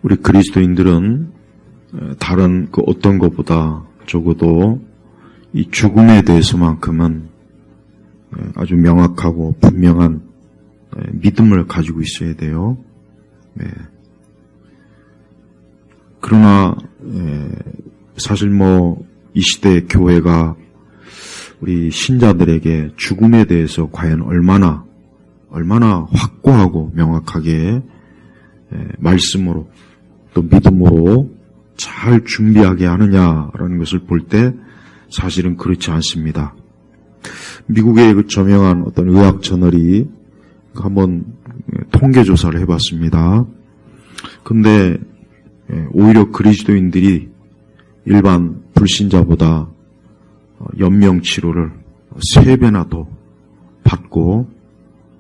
우리 그리스도인들은 다른 그 어떤 것보다 적어도 이 죽음에 대해서만큼은 아주 명확하고 분명한 믿음을 가지고 있어야 돼요. 그러나 사실 이 시대 교회가 우리 신자들에게 죽음에 대해서 과연 얼마나 확고하고 명확하게 말씀으로 또 믿음으로 잘 준비하게 하느냐라는 것을 볼 때 사실은 그렇지 않습니다. 미국의 그 저명한 어떤 의학 저널이 한번 통계 조사를 해봤습니다. 근데 오히려 그리스도인들이 일반 불신자보다 연명 치료를 3배나 더 받고,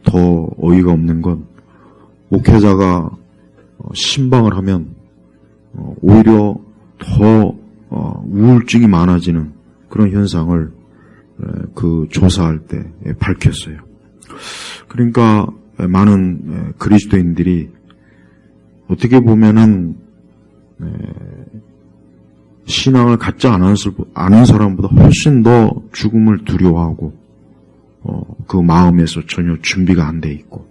더 어이가 없는 건 목회자가 신방을 하면 오히려 더 우울증이 많아지는 그런 현상을 그 조사할 때 밝혔어요. 그러니까 많은 그리스도인들이 어떻게 보면은 신앙을 갖지 않은 사람보다 훨씬 더 죽음을 두려워하고 그 마음에서 전혀 준비가 안 돼 있고,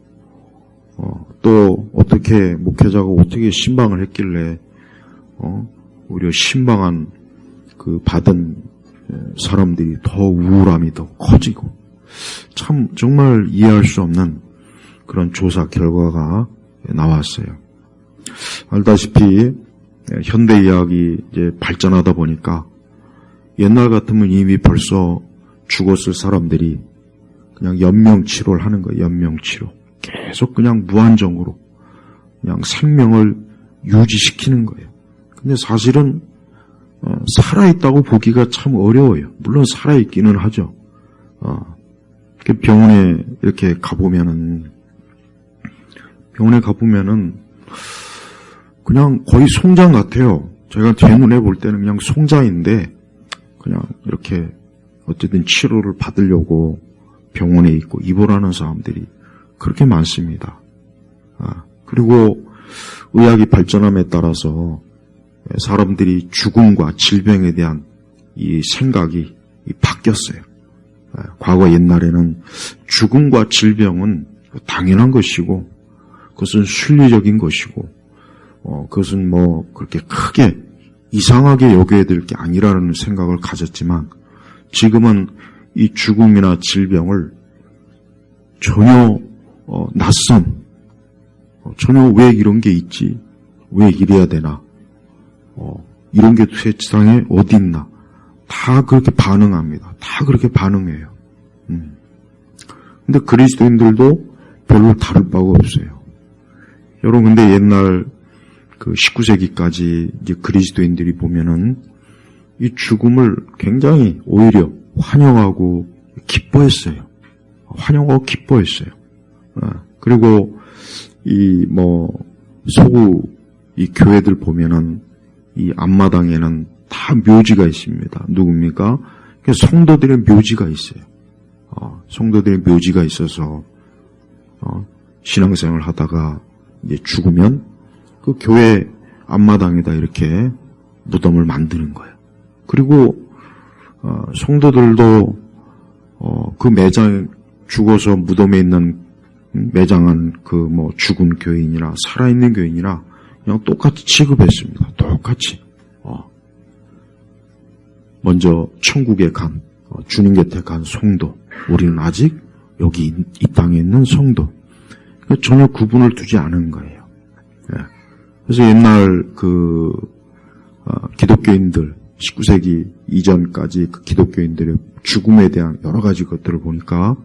또 어떻게 목회자가 어떻게 신방을 했길래 오히려 신방한 그 받은 사람들이 더 우울함이 더 커지고, 참 정말 이해할 수 없는 그런 조사 결과가 나왔어요. 알다시피 현대의학이 이제 발전하다 보니까 옛날 같으면 이미 벌써 죽었을 사람들이 그냥 연명치료를 하는 거예요. 연명치료. 계속 그냥 무한정으로 그냥 생명을 유지시키는 거예요. 근데 사실은 살아있다고 보기가 참 어려워요. 물론 살아있기는 하죠. 병원에 이렇게 가보면은 그냥 거의 송장 같아요. 제가 제 눈에 볼 때는 그냥 송장인데, 그냥 이렇게 어쨌든 치료를 받으려고 병원에 있고 입원하는 사람들이 그렇게 많습니다. 그리고 의학이 발전함에 따라서 사람들이 죽음과 질병에 대한 이 생각이 바뀌었어요. 과거 옛날에는 죽음과 질병은 당연한 것이고, 그것은 순리적인 것이고, 그것은 그렇게 크게 이상하게 여겨야 될 게 아니라는 생각을 가졌지만, 지금은 이 죽음이나 질병을 전혀 낯선, 전혀 왜 이런 게 있지? 왜 이래야 되나? 이런 게 세상에 어디 있나? 다 그렇게 반응합니다. 다 그렇게 반응해요. 근데 그리스도인들도 별로 다를 바가 없어요. 여러분, 근데 옛날 그 19세기까지 이제 그리스도인들이 보면은 이 죽음을 굉장히 오히려 환영하고 기뻐했어요. 그리고 서구 이 교회들 보면은 이 앞마당에는 다 묘지가 있습니다. 누굽니까? 성도들의 묘지가 있어요. 성도들의 묘지가 있어서 신앙생활을 하다가 이제 죽으면 그 교회 앞마당에다 이렇게 무덤을 만드는 거예요. 그리고 성도들도 그 매장 죽어서 무덤에 있는 매장한 죽은 교인이나 살아있는 교인이나 그냥 똑같이 취급했습니다. 똑같이. 먼저 천국에 간, 주님 곁에 간 성도, 우리는 아직 여기 이 땅에 있는 성도. 전혀 구분을 두지 않은 거예요. 그래서 옛날 기독교인들, 19세기 이전까지 그 기독교인들의 죽음에 대한 여러 가지 것들을 보니까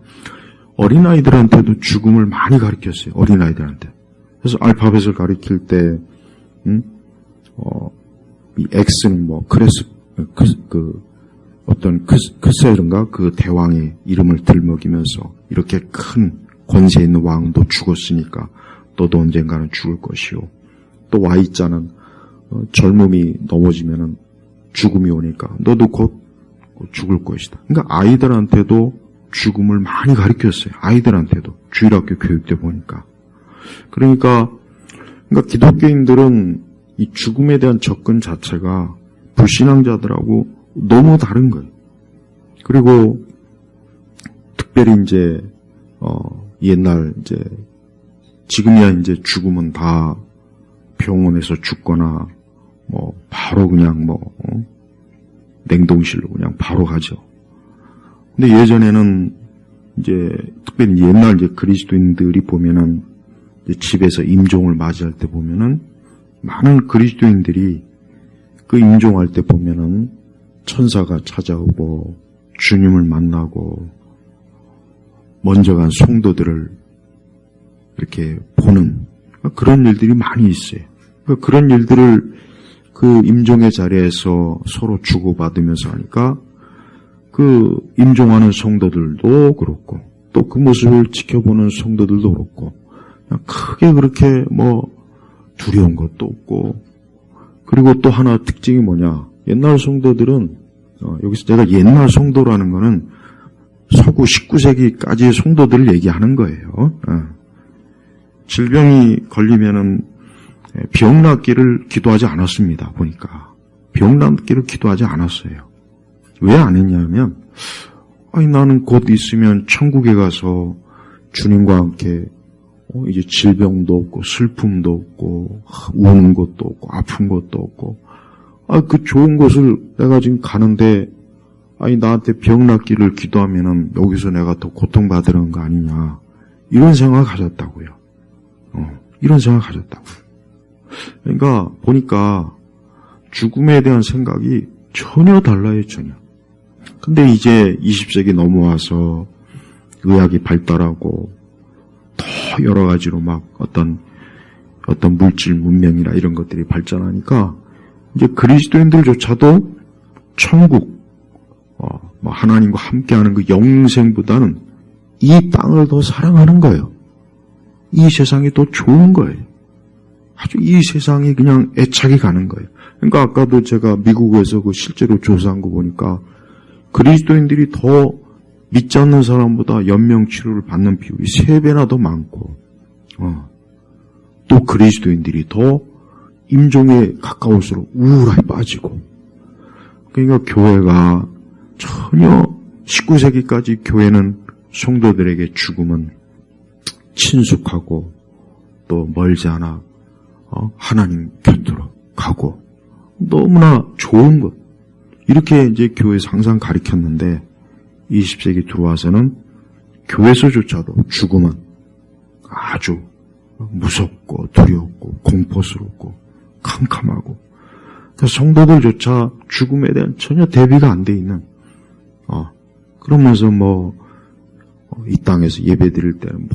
어린아이들한테도 죽음을 많이 가르쳤어요. 어린아이들한테. 그래서 알파벳을 가르칠 때, 이 X는 크세른가 그 대왕의 이름을 들먹이면서 이렇게 큰 권세 있는 왕도 죽었으니까 너도 언젠가는 죽을 것이요. 또 Y자는 젊음이 넘어지면은 죽음이 오니까 너도 곧 죽을 것이다. 그러니까 아이들한테도 죽음을 많이 가르쳤어요. 아이들한테도 주일학교 교육 때 보니까. 그러니까 기독교인들은 이 죽음에 대한 접근 자체가 불신앙자들하고 너무 다른 거예요. 그리고 특별히 이제 옛날 이제 지금이야 이제 죽으면 다 병원에서 죽거나 뭐 바로 그냥 냉동실로 그냥 바로 가죠. 근데 예전에는 이제 특별히 옛날 이제 그리스도인들이 보면은 이제 집에서 임종을 맞이할 때 보면은 많은 그리스도인들이 그 임종할 때 보면은 천사가 찾아오고 주님을 만나고 먼저 간 성도들을 이렇게 보는 그런 일들이 많이 있어요. 그런 일들을 그 임종의 자리에서 서로 주고받으면서 하니까 그 임종하는 성도들도 그렇고 또 그 모습을 지켜보는 성도들도 그렇고 그냥 크게 그렇게 두려운 것도 없고 그리고 또 하나 특징이 뭐냐 옛날 성도들은 여기서 제가 옛날 성도라는 거는 서구 19세기까지의 성도들을 얘기하는 거예요. 질병이 걸리면은 병 낫기를 기도하지 않았습니다. 보니까 병 낫기를 기도하지 않았어요. 왜 안 했냐면 나는 곧 있으면 천국에 가서 주님과 함께 이제 질병도 없고 슬픔도 없고 우는 것도 없고 아픈 것도 없고 그 좋은 곳을 내가 지금 가는데 나한테 병 낫기를 기도하면은 여기서 내가 더 고통받으는 거 아니냐 이런 생각을 가졌다고요. 이런 생각을 가졌다고요. 그러니까 보니까 죽음에 대한 생각이 전혀 달라요, 전혀. 근데 이제 20세기 넘어와서 의학이 발달하고 더 여러 가지로 막 어떤 물질 문명이나 이런 것들이 발전하니까 이제 그리스도인들조차도 천국, 하나님과 함께하는 그 영생보다는 이 땅을 더 사랑하는 거예요. 이 세상이 더 좋은 거예요. 아주 이 세상이 그냥 애착이 가는 거예요. 그러니까 아까도 제가 미국에서 그 실제로 조사한 거 보니까 그리스도인들이 더 믿지 않는 사람보다 연명치료를 받는 비율이 3배나 더 많고 또 그리스도인들이 더 임종에 가까울수록 우울하게 빠지고 그러니까 교회가 전혀 19세기까지 교회는 성도들에게 죽음은 친숙하고 또 멀지 않아 하나님 곁으로 가고 너무나 좋은 것 이렇게 이제 교회에서 항상 가르쳤는데 20세기 들어와서는 교회에서조차도 죽음은 아주 무섭고 두렵고 공포스럽고 캄캄하고 성도들조차 죽음에 대한 전혀 대비가 안 돼 있는 그러면서 이 땅에서 예배 드릴 때는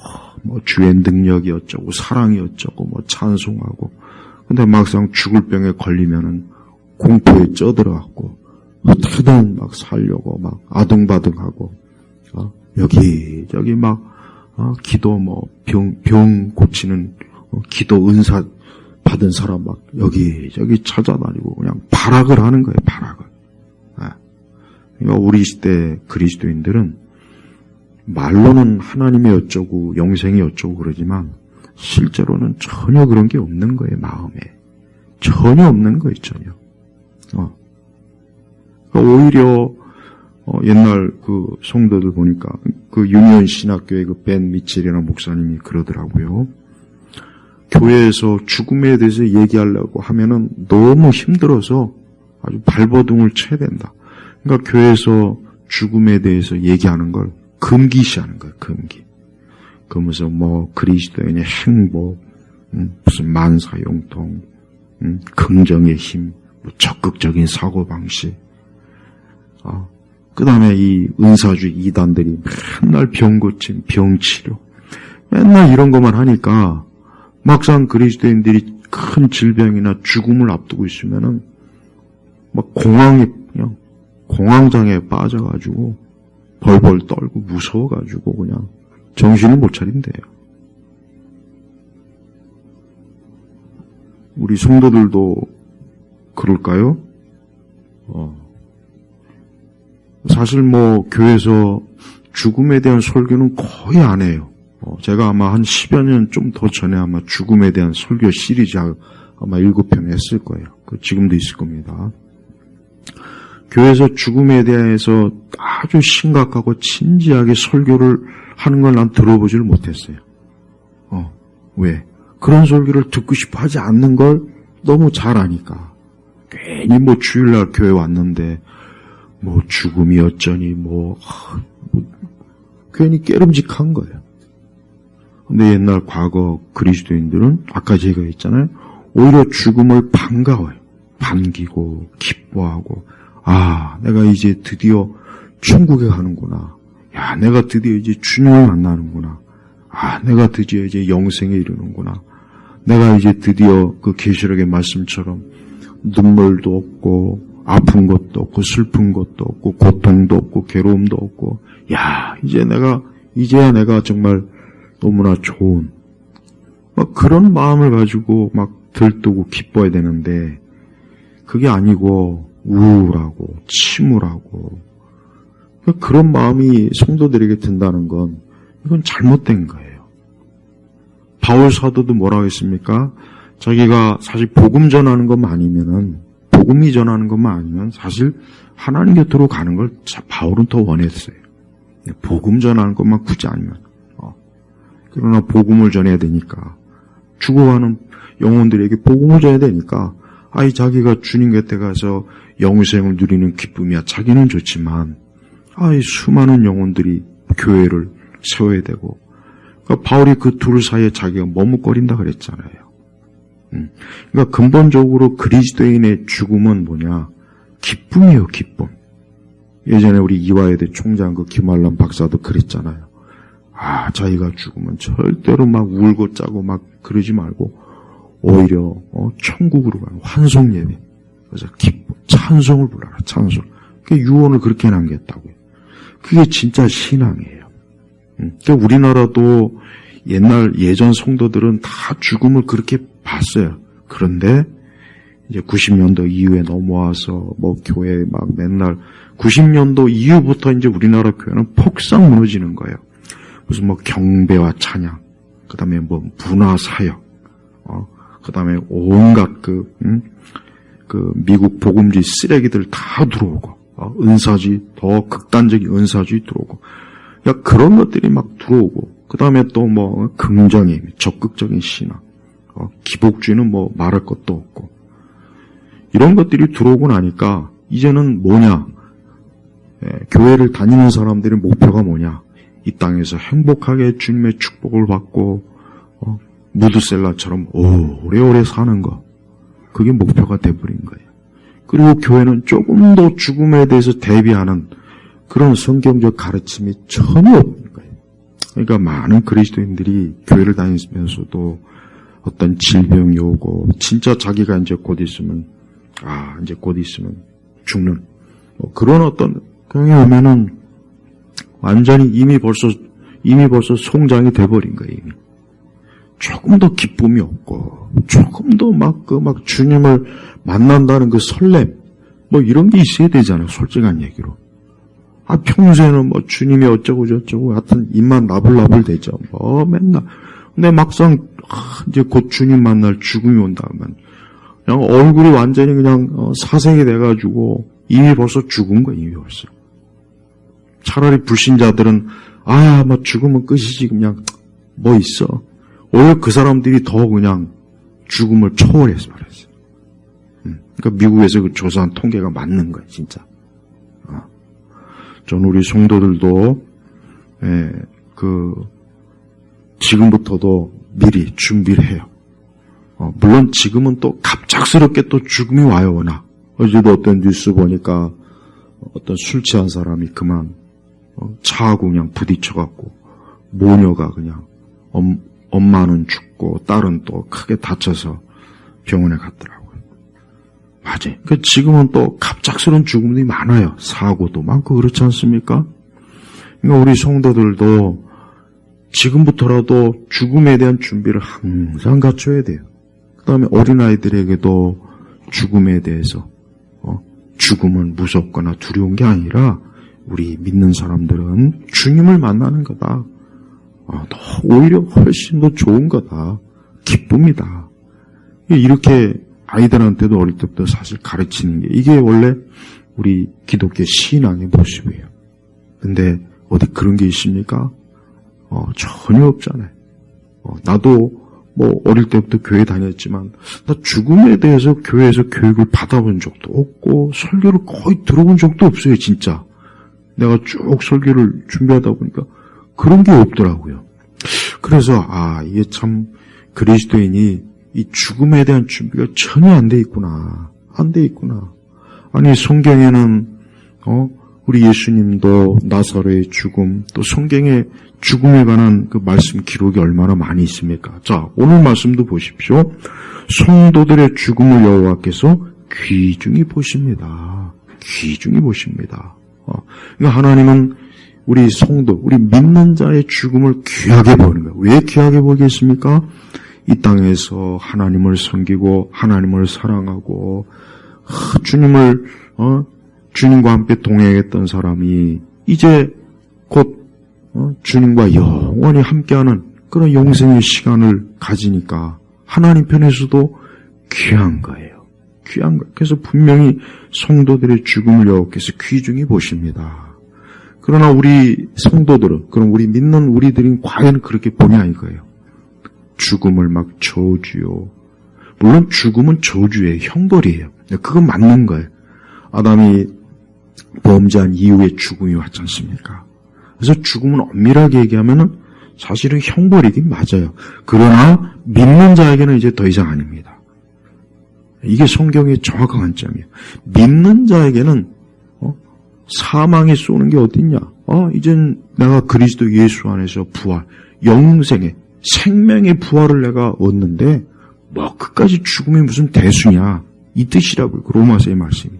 주의 능력이 어쩌고 사랑이 어쩌고 찬송하고 근데 막상 죽을 병에 걸리면은 공포에 쪄들어갖고 어떻게든 막 살려고 막 아둥바둥하고 여기저기 막 기도 병 고치는 기도 은사 받은 사람 막 여기저기 찾아다니고 그냥 발악을 하는 거예요. 발악을. 그러니까 우리 시대 그리스도인들은 말로는 하나님이 어쩌고 영생이 어쩌고 그러지만 실제로는 전혀 그런 게 없는 거예요. 마음에. 전혀 없는 거예요. 전혀. 그러니까 오히려 옛날 그 성도들 보니까 그 유니온 신학교의 그 벤 미첼이라는 목사님이 그러더라고요. 교회에서 죽음에 대해서 얘기하려고 하면은 너무 힘들어서 아주 발버둥을 쳐야 된다. 그러니까 교회에서 죽음에 대해서 얘기하는 걸 금기시하는 거예요. 금기. 그러면서 그리스도인의 행복, 무슨 만사형통, 긍정의 힘, 적극적인 사고방식. 그 다음에 이 은사주의 이단들이 맨날 병고침, 병치료. 맨날 이런 것만 하니까 막상 그리스도인들이 큰 질병이나 죽음을 앞두고 있으면은 막 공황장애에 빠져가지고 벌벌 떨고 무서워가지고 그냥 정신을 못 차린대요. 우리 성도들도 그럴까요? 사실 교회에서 죽음에 대한 설교는 거의 안 해요. 제가 아마 한 10여 년 좀 더 전에 아마 죽음에 대한 설교 시리즈 아마 7편 했을 거예요. 지금도 있을 겁니다. 교회에서 죽음에 대해서 아주 심각하고 진지하게 설교를 하는 걸 난 들어보질 못했어요. 왜? 그런 설교를 듣고 싶어 하지 않는 걸 너무 잘 아니까. 괜히 주일날 교회 왔는데, 죽음이 어쩌니, 괜히 깨름직한 거예요. 근데 옛날 과거 그리스도인들은, 아까 제가 했잖아요. 오히려 죽음을 반가워요. 반기고, 기뻐하고, 내가 이제 드디어 천국에 가는구나. 내가 드디어 이제 주님을 만나는구나. 내가 드디어 이제 영생에 이르는구나. 내가 이제 드디어 그 계시록의 말씀처럼 눈물도 없고 아픈 것도 없고 슬픈 것도 없고 고통도 없고 괴로움도 없고 이제야 내가 정말 너무나 좋은 그런 마음을 가지고 들뜨고 기뻐야 되는데 그게 아니고 우울하고 침울하고 그런 마음이 성도들에게 든다는 건 이건 잘못된 거예요. 바울 사도도 뭐라고 했습니까? 자기가 사실 복음이 전하는 것만 아니면 사실 하나님 곁으로 가는 걸 바울은 더 원했어요. 복음 전하는 것만 굳이 아니면. 그러나 복음을 전해야 되니까. 죽어가는 영혼들에게 복음을 전해야 되니까. 자기가 주님 곁에 가서 영생을 누리는 기쁨이야. 자기는 좋지만, 수많은 영혼들이 교회를 세워야 되고, 그러니까 바울이 그 둘 사이에 자기가 머뭇거린다 그랬잖아요. 그러니까 근본적으로 그리스도인의 죽음은 뭐냐? 기쁨이에요, 기쁨. 예전에 우리 이화여대 총장 김알람 박사도 그랬잖아요. 자기가 죽으면 절대로 울고 짜고 그러지 말고 오히려 천국으로 가는 환송 예배. 그래서 기쁨, 찬송을 불러라, 찬송. 유언을 그렇게 남겼다고요. 그게 진짜 신앙이에요. 그러니까 우리나라도 예전 성도들은 다 죽음을 그렇게 봤어요. 그런데 이제 90년도 이후에 넘어와서 교회 맨날 90년도 이후부터 이제 우리나라 교회는 폭삭 무너지는 거예요. 무슨 경배와 찬양, 그다음에 문화 사역, 그다음에 온갖 미국 복음주의 쓰레기들 다 들어오고, 은사주의, 더 극단적인 은사주의 들어오고, 그런 것들이 들어오고, 그 다음에 또 긍정의 적극적인 신앙, 기복주의는 말할 것도 없고, 이런 것들이 들어오고 나니까, 이제는 뭐냐? 교회를 다니는 사람들의 목표가 뭐냐? 이 땅에서 행복하게 주님의 축복을 받고, 무드셀라처럼 오래오래 사는 거. 그게 목표가 돼버린 거예요. 그리고 교회는 조금 더 죽음에 대해서 대비하는 그런 성경적 가르침이 전혀 없는 거예요. 그러니까 많은 그리스도인들이 교회를 다니면서도 어떤 질병이 오고, 진짜 자기가 이제 곧 있으면 죽는, 그런 어떤 경향이 오면은 완전히 이미 벌써 송장이 돼버린 거예요, 이미. 조금 더 기쁨이 없고, 조금 더 주님을 만난다는 그 설렘, 이런 게 있어야 되잖아요, 솔직한 얘기로. 평소에는 주님이 어쩌고 저쩌고 하여튼 입만 나불나불 되죠. 맨날. 근데 막상 이제 곧 주님 만날 죽음이 온다면 그냥 얼굴이 완전히 그냥 사색이 돼가지고 이미 벌써 죽은 거예요, 이미 벌써. 차라리 불신자들은 죽으면 끝이지 그냥 있어. 오히려 그 사람들이 더 그냥 죽음을 초월해서 말했어요. 그러니까 미국에서 그 조사한 통계가 맞는 거예요, 진짜. 전 우리 성도들도 지금부터도 미리 준비를 해요. 물론 지금은 또 갑작스럽게 또 죽음이 와요, 워낙. 어제도 어떤 뉴스 보니까 어떤 술 취한 사람이 그만 차하고 그냥 부딪혀갖고 모녀가 그냥 엄마는 죽고 딸은 또 크게 다쳐서 병원에 갔더라고요. 맞아요. 그러니까 지금은 또 갑작스러운 죽음이 많아요. 사고도 많고 그렇지 않습니까? 그러니까 우리 성도들도 지금부터라도 죽음에 대한 준비를 항상 갖춰야 돼요. 그 다음에 어린아이들에게도 죽음에 대해서 죽음은 무섭거나 두려운 게 아니라 우리 믿는 사람들은 주님을 만나는 거다. 오히려 훨씬 더 좋은 거다. 기쁨이다. 이렇게 아이들한테도 어릴 때부터 사실 가르치는 게 이게 원래 우리 기독교 신앙의 모습이에요. 근데 어디 그런 게 있습니까? 전혀 없잖아요. 나도 어릴 때부터 교회 다녔지만 나 죽음에 대해서 교회에서 교육을 받아본 적도 없고 설교를 거의 들어본 적도 없어요. 진짜 내가 쭉 설교를 준비하다 보니까 그런 게 없더라고요. 그래서 이게 참 그리스도인이 이 죽음에 대한 준비가 전혀 안 돼 있구나. 안 돼 있구나. 아니 성경에는 우리 예수님도 나사로의 죽음, 또 성경에 죽음에 관한 그 말씀 기록이 얼마나 많이 있습니까? 자, 오늘 말씀도 보십시오. 성도들의 죽음을 여호와께서 귀중히 보십니다. 귀중히 보십니다. 그러니까 하나님은 우리 성도, 우리 믿는 자의 죽음을 귀하게 보는 거예요. 왜 귀하게 보겠습니까? 이 땅에서 하나님을 섬기고 하나님을 사랑하고 주님과 함께 동행했던 사람이 이제 곧 주님과 영원히 함께하는 그런 영생의 시간을 가지니까 하나님 편에서도 귀한 거예요. 귀한 거예요. 그래서 분명히 성도들의 죽음을 여호와께서 귀중히 보십니다. 그러나 우리 성도들은, 그럼 우리 믿는 우리들은 과연 그렇게 보냐 이거예요. 죽음을 막 저주요. 물론 죽음은 저주예요. 형벌이에요. 그건 맞는 거예요. 아담이 범죄한 이후에 죽음이 왔지 않습니까? 그래서 죽음은 엄밀하게 얘기하면은 사실은 형벌이긴 맞아요. 그러나 믿는 자에게는 이제 더 이상 아닙니다. 이게 성경의 정확한 관점이에요. 믿는 자에게는 사망이 쏘는 게 어딨냐? 이젠 내가 그리스도 예수 안에서 부활, 영생의 생명의 부활을 내가 얻는데 끝까지 죽음이 무슨 대수냐? 이 뜻이라고요. 그 로마서의 말씀이.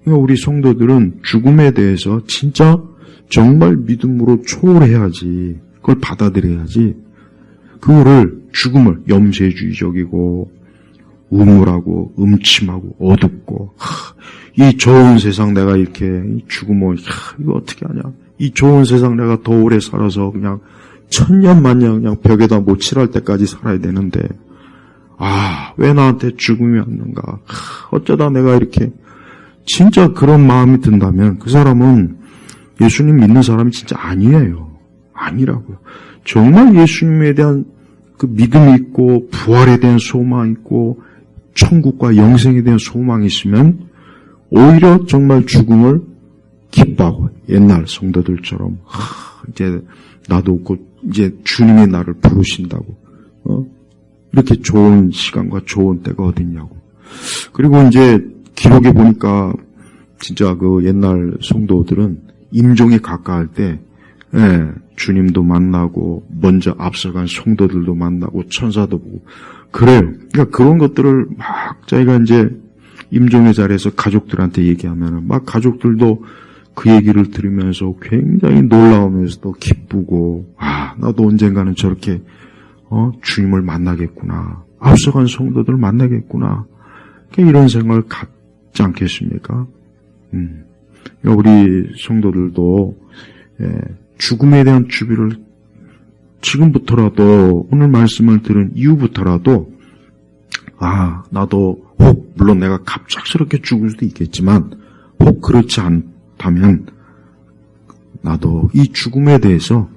그러니까 우리 성도들은 죽음에 대해서 진짜 정말 믿음으로 초월해야지, 그걸 받아들여야지, 그거를 죽음을 염세주의적이고 우물하고 음침하고 어둡고 이 좋은 세상 내가 이렇게 죽으면 이거 어떻게 하냐, 이 좋은 세상 내가 더 오래 살아서 그냥 천년만년 그냥 벽에다 못 칠할 때까지 살아야 되는데 왜 나한테 죽음이 왔는가, 어쩌다 내가 이렇게, 진짜 그런 마음이 든다면 그 사람은 예수님 믿는 사람이 진짜 아니에요. 아니라고요. 정말 예수님에 대한 그 믿음이 있고 부활에 대한 소망이 있고 천국과 영생에 대한 소망이 있으면 오히려 정말 죽음을 기뻐하고, 옛날 성도들처럼 이제 나도 곧 이제 주님이 나를 부르신다고 이렇게 좋은 시간과 좋은 때가 어딨냐고. 그리고 이제 기록에 보니까 진짜 그 옛날 성도들은 임종이 가까울 때 주님도 만나고 먼저 앞서간 성도들도 만나고 천사도 보고 그래요. 그러니까 그런 것들을 막 자기가 이제 임종의 자리에서 가족들한테 얘기하면은 막 가족들도 그 얘기를 들으면서 굉장히 놀라우면서도 기쁘고, 나도 언젠가는 저렇게 주님을 만나겠구나, 앞서간 성도들을 만나겠구나, 이런 생각을 갖지 않겠습니까? 우리 성도들도 죽음에 대한 준비를 지금부터라도, 오늘 말씀을 들은 이후부터라도 나도 혹, 물론 내가 갑작스럽게 죽을 수도 있겠지만 혹 그렇지 않다면 나도 이 죽음에 대해서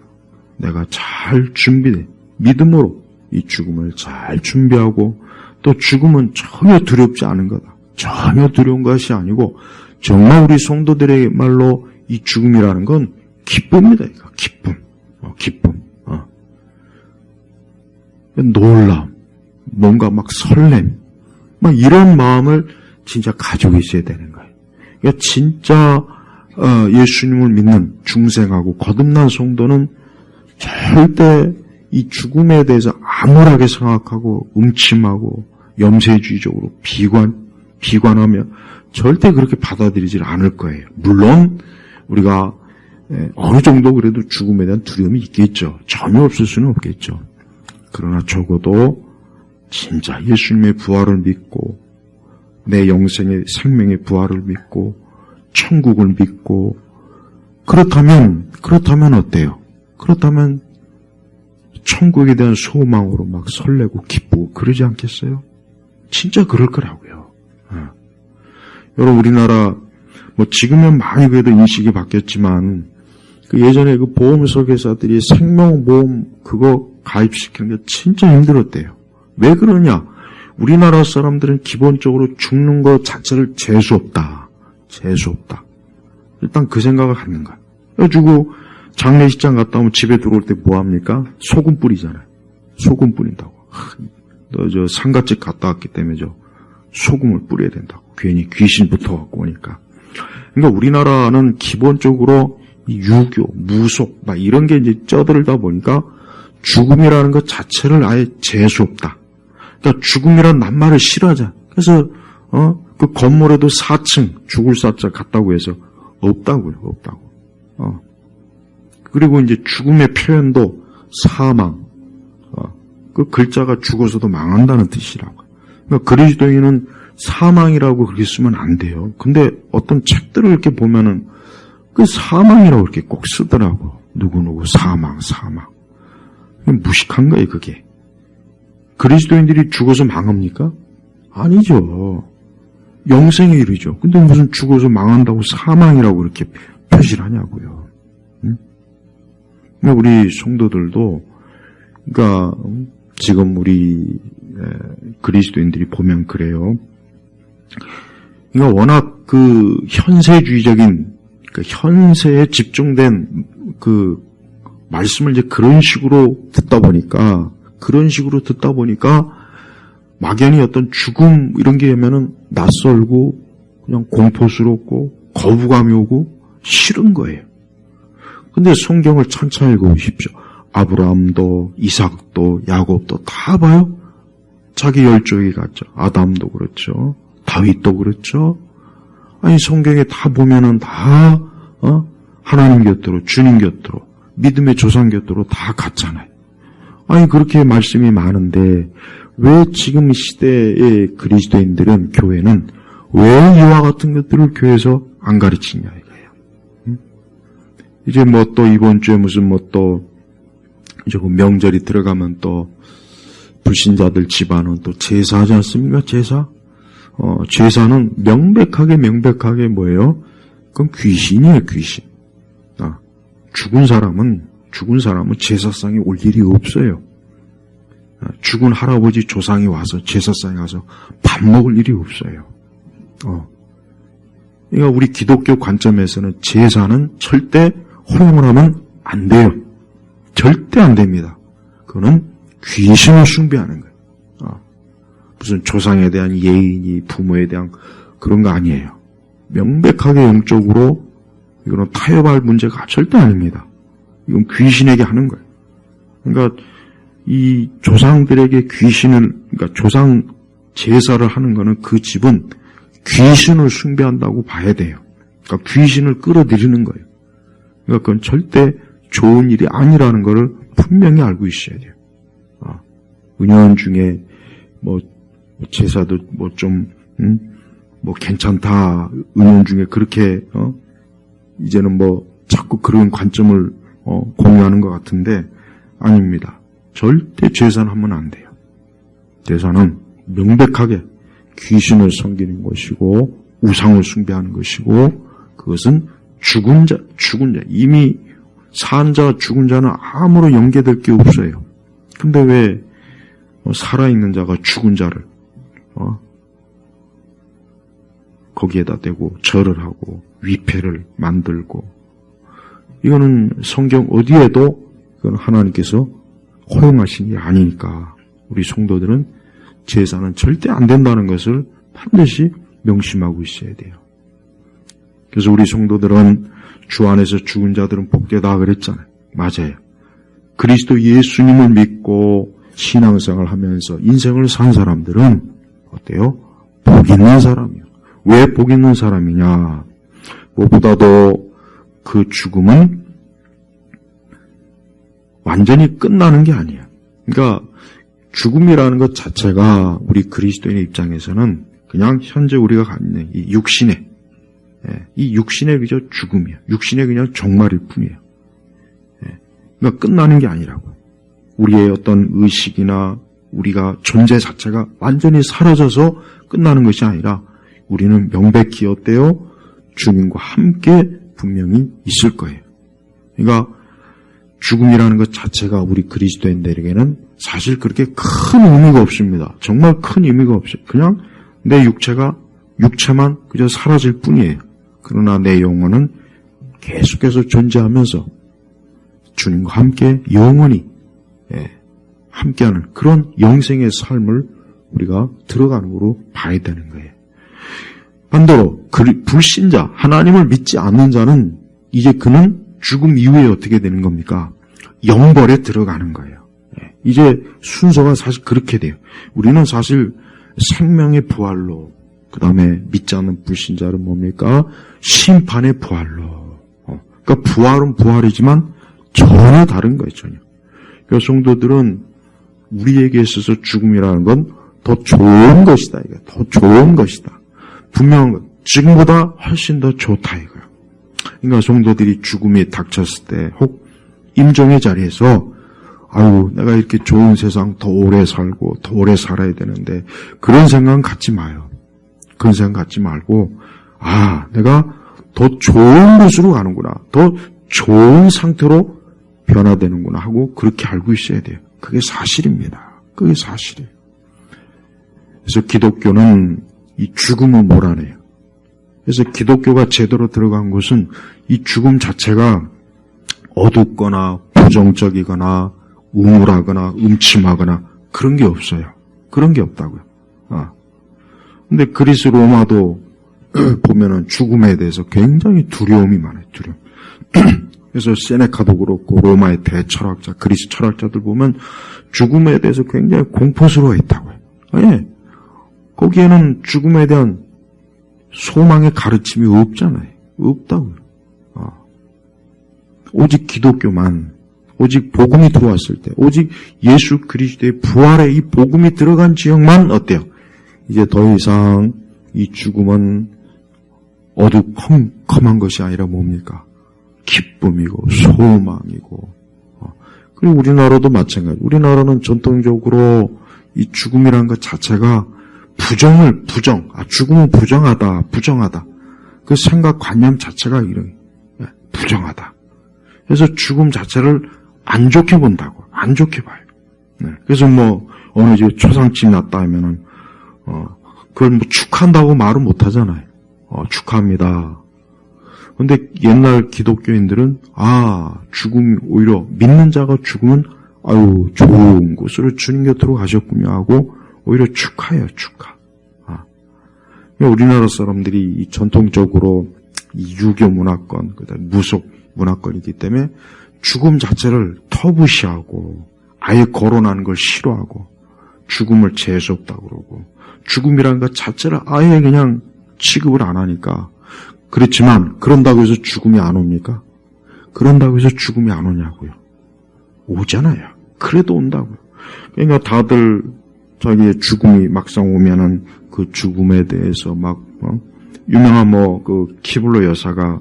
내가 잘 준비돼, 믿음으로 이 죽음을 잘 준비하고, 또 죽음은 전혀 두렵지 않은 거다. 전혀 두려운 것이 아니고 정말 우리 성도들의 말로 이 죽음이라는 건 기쁨이다. 이거 기쁨. 기쁨. 놀람, 뭔가 막 설렘, 막 이런 마음을 진짜 가지고 있어야 되는 거예요. 그러니까 진짜 예수님을 믿는 중생하고 거듭난 성도는 절대 이 죽음에 대해서 암울하게 생각하고 음침하고 염세주의적으로 비관하며 절대 그렇게 받아들이질 않을 거예요. 물론 우리가 어느 정도 그래도 죽음에 대한 두려움이 있겠죠. 전혀 없을 수는 없겠죠. 그러나 적어도 진짜 예수님의 부활을 믿고 내 영생의 생명의 부활을 믿고 천국을 믿고 그렇다면 어때요? 그렇다면 천국에 대한 소망으로 막 설레고 기쁘고 그러지 않겠어요? 진짜 그럴 거라고요. 여러분, 우리나라 뭐 지금은 많이 그래도 인식이 바뀌었지만 그 예전에 그 보험 설계사들이 생명보험 그거 가입시키는 게 진짜 힘들었대요. 왜 그러냐? 우리나라 사람들은 기본적으로 죽는 것 자체를 재수없다. 재수없다. 일단 그 생각을 갖는 거야. 그래가지고 장례식장 갔다 오면 집에 들어올 때 뭐 합니까? 소금 뿌리잖아요. 소금 뿌린다고. 너 저 상가집 갔다 왔기 때문에 저 소금을 뿌려야 된다고. 괜히 귀신 붙어갖고 오니까. 그러니까 우리나라는 기본적으로 유교, 무속, 막 이런 게 이제 쩌들다 보니까 죽음이라는 것 자체를 아예 재수없다. 그러니까 죽음이란 낱말을 싫어하자. 그래서, 그 건물에도 4층, 죽을 사자 같다고 해서 없다고요, 없다고. 그리고 이제 죽음의 표현도 사망, 그 글자가 죽어서도 망한다는 뜻이라고. 그러니까 그리스도인은 사망이라고 그렇게 쓰면 안 돼요. 근데 어떤 책들을 이렇게 보면은 그 사망이라고 이렇게 꼭 쓰더라고. 누구누구 사망. 무식한 거예요, 그게. 그리스도인들이 죽어서 망합니까? 아니죠. 영생에 이르죠. 근데 무슨 죽어서 망한다고 사망이라고 이렇게 표시를 하냐고요. 응? 우리 성도들도, 그러니까 지금 우리 그리스도인들이 보면 그래요. 그러니까 워낙 그 현세주의적인, 그 현세에 집중된 그 말씀을 이제 그런 식으로 듣다 보니까 막연히 어떤 죽음 이런 게 되면은 낯설고 그냥 공포스럽고 거부감이 오고 싫은 거예요. 근데 성경을 천천히 읽어보십시오. 아브라함도 이삭도 야곱도 다 봐요. 자기 열조에 갔죠. 아담도 그렇죠. 다윗도 그렇죠. 아니 성경에 다 보면은 다 하나님 곁으로 주님 곁으로 믿음의 조상 곁으로 다 갔잖아요. 아니 그렇게 말씀이 많은데 왜 지금 이 시대의 그리스도인들은 교회는 왜 이와 같은 것들을 교회에서 안 가르치냐 이거예요. 이제 뭐 또 이번 주에 무슨 뭐 또 이제 그 명절이 들어가면 또 불신자들 집안은 또 제사하지 않습니까? 제사? 제사는 명백하게 뭐예요? 그건 귀신이에요, 귀신. 죽은 사람은 제사상에 올 일이 없어요. 죽은 할아버지 조상이 와서 제사상에 가서 밥 먹을 일이 없어요. 그러니까 우리 기독교 관점에서는 제사는 절대 허용을 하면 안 돼요. 절대 안 됩니다. 그거는 귀신을 숭배하는 거예요. 무슨 조상에 대한 예의니 부모에 대한 그런 거 아니에요. 명백하게 영적으로 이거는 타협할 문제가 절대 아닙니다. 이건 귀신에게 하는 거예요. 그러니까 이 조상들에게 그러니까 조상 제사를 하는 거는 그 집은 귀신을 숭배한다고 봐야 돼요. 그러니까 귀신을 끌어들이는 거예요. 그러니까 그건 절대 좋은 일이 아니라는 것을 분명히 알고 있어야 돼요. 은연중에 뭐 제사도 뭐 좀 뭐 괜찮다 은연중에 그렇게 이제는 뭐 자꾸 그런 관점을 공유하는 것 같은데 아닙니다. 절대 제사는 하면 안 돼요. 제사는 명백하게 귀신을 섬기는 것이고 우상을 숭배하는 것이고 그것은 죽은 자 이미 산 자 죽은 자는 아무런 연계될 게 없어요. 근데 왜 살아있는 자가 죽은 자를 거기에다 대고 절을 하고 위패를 만들고 이거는 성경 어디에도 그건 하나님께서 허용하신 게 아니니까 우리 성도들은 제사는 절대 안 된다는 것을 반드시 명심하고 있어야 돼요. 그래서 우리 성도들은 주 안에서 죽은 자들은 복되다 그랬잖아요. 맞아요. 그리스도 예수님을 믿고 신앙생활을 하면서 인생을 산 사람들은 어때요? 복 있는 사람이에요. 왜 복 있는 사람이냐? 무엇보다도 그 죽음은 완전히 끝나는 게 아니에요. 그러니까 죽음이라는 것 자체가 우리 그리스도인의 입장에서는 그냥 현재 우리가 갖는 이 육신의 그저 죽음이에요. 육신의 그냥 종말일 뿐이에요. 그러니까 끝나는 게 아니라고. 우리의 어떤 의식이나 우리가 존재 자체가 완전히 사라져서 끝나는 것이 아니라 우리는 명백히 어때요? 주님과 함께 분명히 있을 거예요. 그러니까 죽음이라는 것 자체가 우리 그리스도인들에게는 사실 그렇게 큰 의미가 없습니다. 정말 큰 의미가 없어요. 그냥 내 육체만 그저 사라질 뿐이에요. 그러나 내 영혼은 계속해서 존재하면서 주님과 함께 영원히 함께하는 그런 영생의 삶을 우리가 들어가는 거로 봐야 되는 거예요. 반대로 불신자, 하나님을 믿지 않는 자는 이제 그는 죽음 이후에 어떻게 되는 겁니까? 영벌에 들어가는 거예요. 이제 순서가 사실 그렇게 돼요. 우리는 사실 생명의 부활로, 그 다음에 믿지 않는 불신자는 뭡니까? 심판의 부활로. 그러니까 부활은 부활이지만 전혀 다른 거예요, 전혀. 그러니까 성도들은 우리에게 있어서 죽음이라는 건 더 좋은 것이다, 이거. 더 좋은 것이다. 분명한 것. 지금보다 훨씬 더 좋다, 이거요. 그러니까 성도들이 죽음이 닥쳤을 때, 혹 임종의 자리에서, 아유, 내가 이렇게 좋은 세상 더 오래 살고, 더 오래 살아야 되는데, 그런 생각은 갖지 마요. 그런 생각 갖지 말고, 아, 내가 더 좋은 곳으로 가는구나. 더 좋은 상태로 변화되는구나 하고, 그렇게 알고 있어야 돼요. 그게 사실입니다. 그게 사실이에요. 그래서 기독교는 이 죽음을 몰아내요. 그래서 기독교가 제대로 들어간 것은 이 죽음 자체가 어둡거나 부정적이거나 우물하거나 음침하거나 그런 게 없어요. 그런 게 없다고요. 근데 그리스 로마도 보면은 죽음에 대해서 굉장히 두려움이 많아요. 두려움. 그래서 세네카도 그렇고 로마의 대철학자, 그리스 철학자들 보면 죽음에 대해서 굉장히 공포스러워했다고요. 예. 거기에는 죽음에 대한 소망의 가르침이 없잖아요. 없다고요. 오직 기독교만, 오직 복음이 들어왔을 때, 오직 예수 그리스도의 부활의 이 복음이 들어간 지역만 어때요? 이제 더 이상 이 죽음은 어두컴컴한 것이 아니라 뭡니까? 기쁨이고 소망이고. 그리고 우리나라도 마찬가지. 우리나라는 전통적으로 이 죽음이라는 것 자체가 죽음은 부정하다. 그 생각 관념 자체가 이런 부정하다. 그래서 죽음 자체를 안 좋게 본다고, 안 좋게 봐요. 그래서 어느 집에 초상집이 났다 하면은 그걸 축하한다고 말은 못 하잖아요. 축하합니다. 근데 옛날 기독교인들은 죽음이 오히려 믿는 자가 죽으면 아유 좋은 곳으로 주님 곁으로 가셨군요 하고 오히려 축하해요, 축하. 우리나라 사람들이 이 전통적으로 이 유교 문화권, 그다음 무속 문화권이기 때문에 죽음 자체를 터부시하고 아예 거론하는 걸 싫어하고 죽음을 재수없다고 그러고 죽음이라는 것 자체를 아예 그냥 취급을 안 하니까. 그렇지만 그런다고 해서 죽음이 안 옵니까? 그런다고 해서 죽음이 안 오냐고요. 오잖아요. 그래도 온다고요. 그러니까 다들 자기의 죽음이 막상 오면은 그 죽음에 대해서 유명한 그 키블러 여사가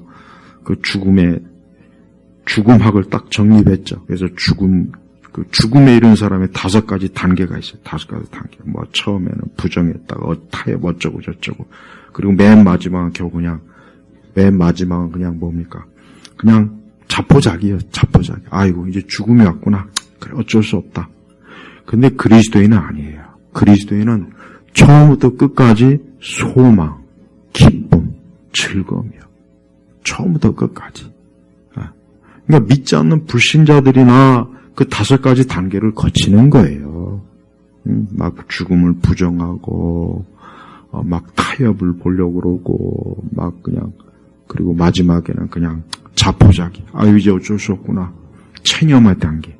그 죽음학을 딱 정립했죠. 그래서 죽음에 이른 사람의 5가지 단계가 있어요. 5가지 단계. 처음에는 부정했다가 타협 어쩌고 저쩌고. 그리고 맨 마지막은 그냥 뭡니까? 그냥 자포자기예요. 자포자기. 아이고 이제 죽음이 왔구나. 그래 어쩔 수 없다. 근데 그리스도인은 아니에요. 그리스도인은 처음부터 끝까지 소망, 기쁨, 즐거움이요. 처음부터 끝까지. 그러니까 믿지 않는 불신자들이나 그 5가지 단계를 거치는 거예요. 막 죽음을 부정하고, 막 타협을 보려고 그러고, 그리고 마지막에는 그냥 자포자기. 이제 어쩔 수 없구나. 체념의 단계.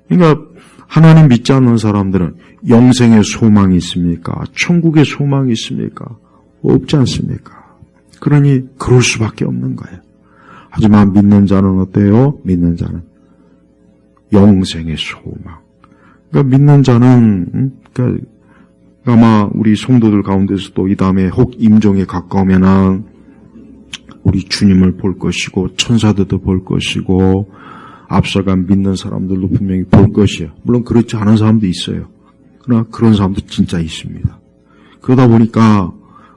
그러니까 하나님 믿지 않는 사람들은 영생의 소망이 있습니까? 천국의 소망이 있습니까? 없지 않습니까? 그러니 그럴 수밖에 없는 거예요. 하지만 믿는 자는 어때요? 믿는 자는 영생의 소망. 그러니까 믿는 자는 아마 우리 성도들 가운데서도 이 다음에 혹 임종에 가까우면은 우리 주님을 볼 것이고 천사들도 볼 것이고 앞서간 믿는 사람들도 분명히 볼 것이에요. 물론 그렇지 않은 사람도 있어요. 그러나 그런 사람도 진짜 있습니다. 그러다 보니까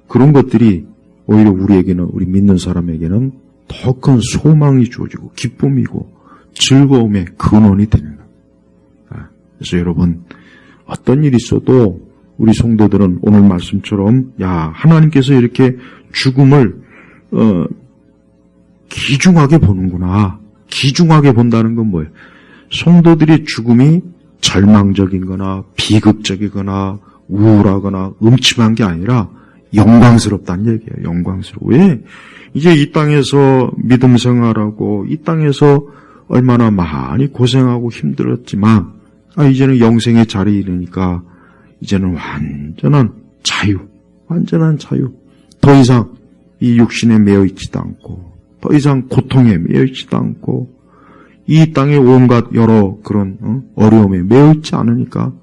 그런 것들이 오히려 우리에게는, 우리 믿는 사람에게는 더 큰 소망이 주어지고 기쁨이고 즐거움의 근원이 되는 거예요. 그래서 여러분, 어떤 일이 있어도 우리 성도들은 오늘 말씀처럼 하나님께서 이렇게 죽음을 귀중하게 보는구나. 귀중하게 본다는 건 뭐예요? 성도들의 죽음이 절망적이거나 비극적이거나 우울하거나 음침한 게 아니라 영광스럽다는 얘기예요. 영광스러워. 왜? 이제 이 땅에서 믿음 생활하고 이 땅에서 얼마나 많이 고생하고 힘들었지만 이제는 영생의 자리에 이르니까 이제는 완전한 자유, 완전한 자유. 더 이상 이 육신에 매여 있지도 않고 더 이상 고통에 매여 있지도 않고 이 땅의 온갖 여러 그런 어려움에 매여 있지 않으니까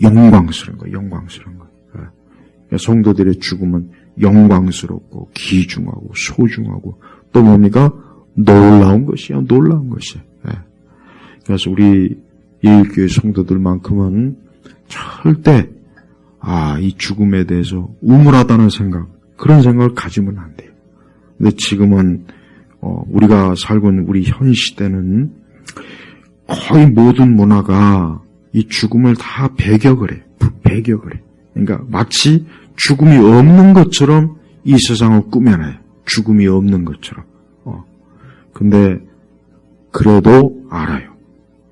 영광스러운 거예요. 영광스러운 거예요. 그러니까 성도들의 죽음은 영광스럽고 귀중하고 소중하고 또 뭡니까? 놀라운 것이야. 놀라운 것이야. 그래서 우리 예일교회 성도들만큼은 절대 이 죽음에 대해서 우물하다는 생각, 그런 생각을 가지면 안 돼요. 근데 지금은 우리가 살고 있는 우리 현 시대는 거의 모든 문화가 이 죽음을 다 배격을 해. 배격을 해. 그러니까 마치 죽음이 없는 것처럼 이 세상을 꾸며놔요. 죽음이 없는 것처럼. 근데 그래도 알아요.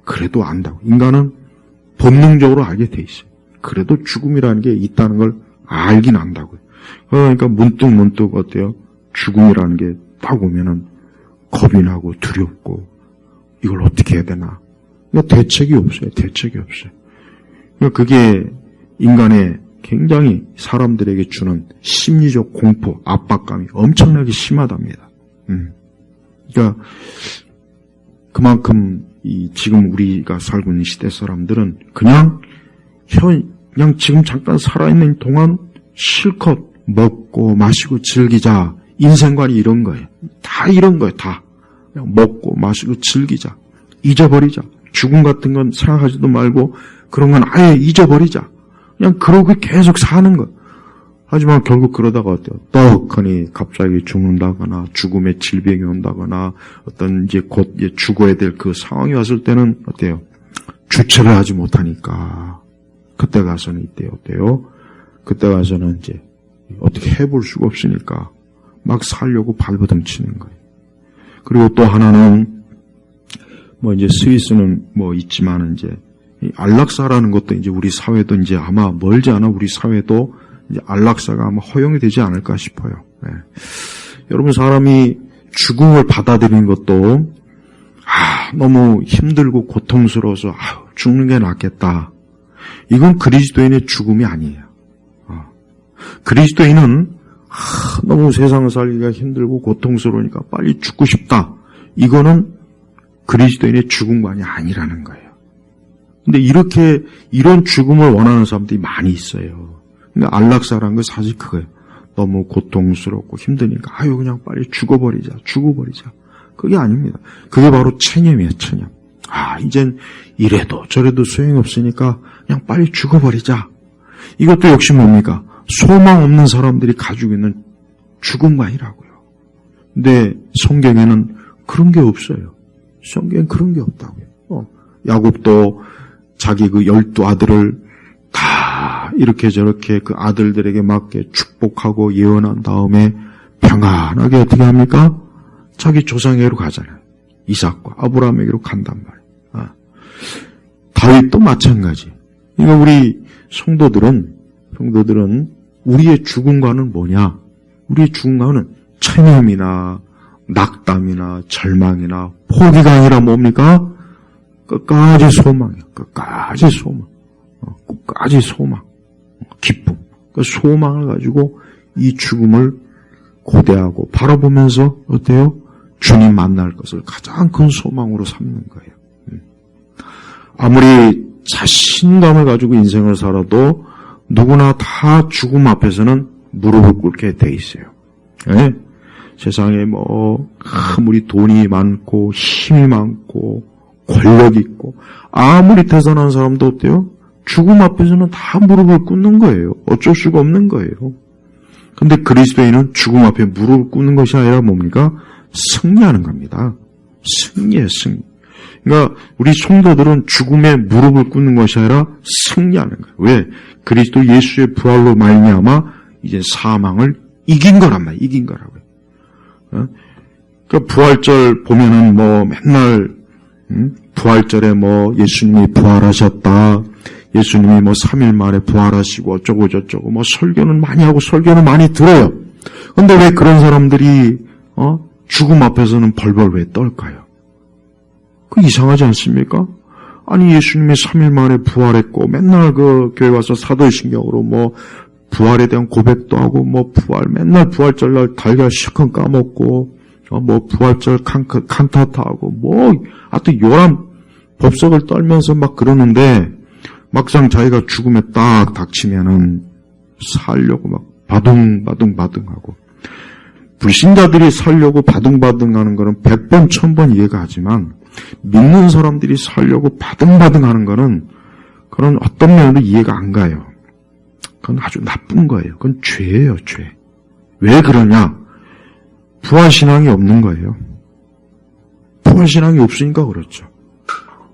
그래도 안다고. 인간은 본능적으로 알게 돼 있어요. 그래도 죽음이라는 게 있다는 걸 알긴 안다고요. 그러니까 문득 어때요? 죽음이라는 게 딱 오면은 겁이 나고 두렵고 이걸 어떻게 해야 되나. 그러니까 대책이 없어요. 대책이 없어요. 그러니까 그게 인간의 굉장히 사람들에게 주는 심리적 공포, 압박감이 엄청나게 심하답니다. 그러니까 그만큼 지금 우리가 살고 있는 시대 사람들은 그냥 지금 잠깐 살아있는 동안 실컷 먹고 마시고 즐기자. 인생관이 이런 거예요. 다 이런 거예요. 다. 그냥 먹고 마시고 즐기자. 잊어버리자. 죽음 같은 건 생각하지도 말고 그런 건 아예 잊어버리자. 그냥 그러고 계속 사는 거예요. 하지만 결국 그러다가 어때요? 떡하니 갑자기 죽는다거나 죽음의 질병이 온다거나 어떤 이제 곧 죽어야 될 그 상황이 왔을 때는 어때요? 주체를 하지 못하니까 그때 가서는 어때요? 그때 가서는 이제 어떻게 해볼 수가 없으니까 막 살려고 발버둥 치는 거예요. 그리고 또 하나는 이제 스위스는 있지만은 이제 안락사라는 것도 이제 우리 사회도 이제 아마 멀지 않아 우리 사회도 이제 안락사가 아마 허용이 되지 않을까 싶어요. 여러분, 사람이 죽음을 받아들이는 것도 너무 힘들고 고통스러워서 죽는 게 낫겠다. 이건 그리스도인의 죽음이 아니에요. 그리스도인은 너무 세상을 살기가 힘들고 고통스러우니까 빨리 죽고 싶다. 이거는 그리스도인의 죽음관이 아니라는 거예요. 근데 이런 죽음을 원하는 사람들이 많이 있어요. 근데 안락사라는 건 사실 그거예요. 너무 고통스럽고 힘드니까 그냥 빨리 죽어버리자. 그게 아닙니다. 그게 바로 체념이에요. 체념. 이젠 이래도 저래도 소용없으니까 그냥 빨리 죽어버리자. 이것도 역시 뭡니까? 소망 없는 사람들이 가지고 있는 죽음관이라고요. 근데 성경에는 그런 게 없어요. 성경엔 그런 게 없다고요. 야곱도 자기 그 12 아들을 다 이렇게 저렇게 그 아들들에게 맞게 축복하고 예언한 다음에 평안하게 어떻게 합니까? 자기 조상에게로 가잖아요. 이삭과 아브라함에게로 간단 말이에요. 다윗도 마찬가지. 그러니까 우리 성도들은 우리의 죽음과는 뭐냐? 우리의 죽음과는 체념이나 낙담이나 절망이나 포기가 아니라 뭡니까? 끝까지 소망이야. 끝까지 소망. 끝까지 소망. 기쁨. 그 소망을 가지고 이 죽음을 고대하고 바라보면서 어때요? 주님 만날 것을 가장 큰 소망으로 삼는 거예요. 아무리 자신감을 가지고 인생을 살아도 누구나 다 죽음 앞에서는 무릎을 꿇게 돼 있어요. 세상에 아무리 돈이 많고 힘이 많고 권력 있고 아무리 대단한 사람도 어때요? 죽음 앞에서는 다 무릎을 꿇는 거예요. 어쩔 수가 없는 거예요. 근데 그리스도인은 죽음 앞에 무릎을 꿇는 것이 아니라 뭡니까? 승리하는 겁니다. 승리예요, 승리. 그러니까 우리 성도들은 죽음에 무릎을 꿇는 것이 아니라 승리하는 거예요. 왜? 그리스도 예수의 부활로 말미암아 이제 사망을 이긴 거란 말이에요. 이긴 거라고요. 그러니까 부활절 보면은 뭐 맨날 부활절에 뭐 예수님이 부활하셨다. 예수님이 뭐 3일 만에 부활하시고 어쩌고 저쩌고 뭐 설교는 많이 하고 설교는 많이 들어요. 근데 왜 그런 사람들이 죽음 앞에서는 벌벌 왜 떨까요? 그 이상하지 않습니까? 아니 예수님이 3일 만에 부활했고 맨날 그 교회 와서 사도신경으로 뭐 부활에 대한 고백도 하고 뭐 부활 맨날 부활절날 달걀 시큰 까먹고 뭐 부활절 칸타타하고 뭐 하여튼 요람 법석을 떨면서 막 그러는데 막상 자기가 죽음에 딱 닥치면은 살려고 막 바둥바둥하고 불신자들이 살려고 바둥바둥하는 거는 100번 1000번 이해가 하지만 믿는 사람들이 살려고 바둥바둥하는 거는 그런 어떤 면으로 이해가 안 가요. 그건 아주 나쁜 거예요. 그건 죄예요, 죄. 왜 그러냐? 부활신앙이 없는 거예요. 부활신앙이 없으니까 그렇죠.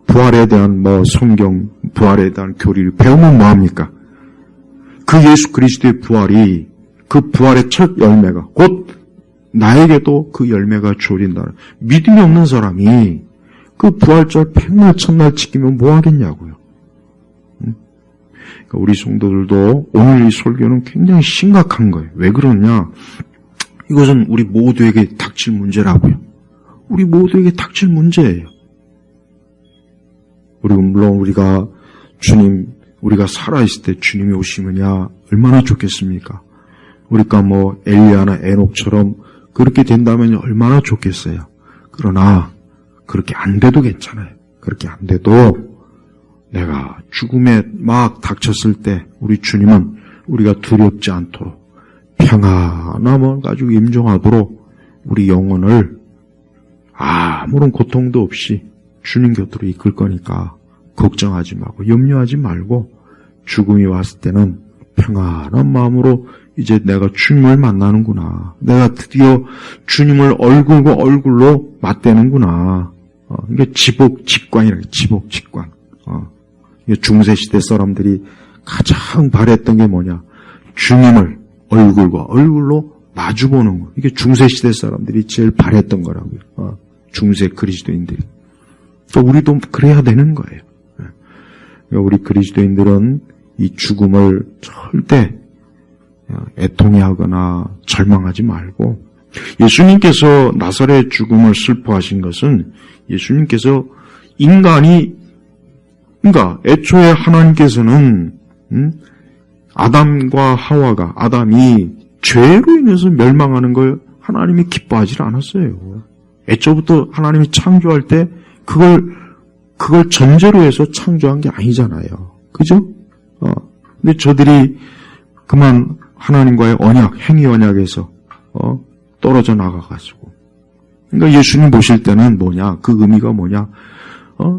부활에 대한 뭐 성경, 부활에 대한 교리를 배우면 뭐합니까? 그 예수 그리스도의 부활이 그 부활의 첫 열매가 곧 나에게도 그 열매가 주어진다. 믿음이 없는 사람이 그 부활절 백날 첫날 지키면 뭐 하겠냐고요. 그러니까 우리 성도들도 오늘 이 설교는 굉장히 심각한 거예요. 왜 그러냐? 이것은 우리 모두에게 닥칠 문제라고요. 우리 모두에게 닥칠 문제예요. 물론 우리가 우리가 살아있을 때 주님이 오시느냐 얼마나 좋겠습니까? 우리가 뭐 엘리야나 에녹처럼 그렇게 된다면 얼마나 좋겠어요. 그러나 그렇게 안 돼도 괜찮아요. 그렇게 안 돼도 내가 죽음에 막 닥쳤을 때 우리 주님은 우리가 두렵지 않도록 평안함을 가지고 임종하도록 우리 영혼을 아무런 고통도 없이 주님 곁으로 이끌 거니까 걱정하지 말고 염려하지 말고 죽음이 왔을 때는 평안한 마음으로 이제 내가 주님을 만나는구나. 내가 드디어 주님을 얼굴과 얼굴로 맞대는구나. 이게 지복직관이라고 지복직관. 중세시대 사람들이 가장 바랬던 게 뭐냐? 주님을 얼굴과 얼굴로 마주보는 거. 이게 중세시대 사람들이 제일 바랬던 거라고요. 중세 그리스도인들이. 또 우리도 그래야 되는 거예요. 우리 그리스도인들은 이 죽음을 절대 애통해하거나 절망하지 말고 예수님께서 나사렛 죽음을 슬퍼하신 것은 예수님께서 그러니까 애초에 하나님께서는 아담과 하와가 아담이 죄로 인해서 멸망하는 걸 하나님이 기뻐하지 않았어요. 애초부터 하나님이 창조할 때 그걸 전제로 해서 창조한 게 아니잖아요. 그죠? 근데 저들이 그만 하나님과의 언약, 행위 언약에서 떨어져 나가가지고. 그러니까 예수님 보실 때는 뭐냐? 그 의미가 뭐냐?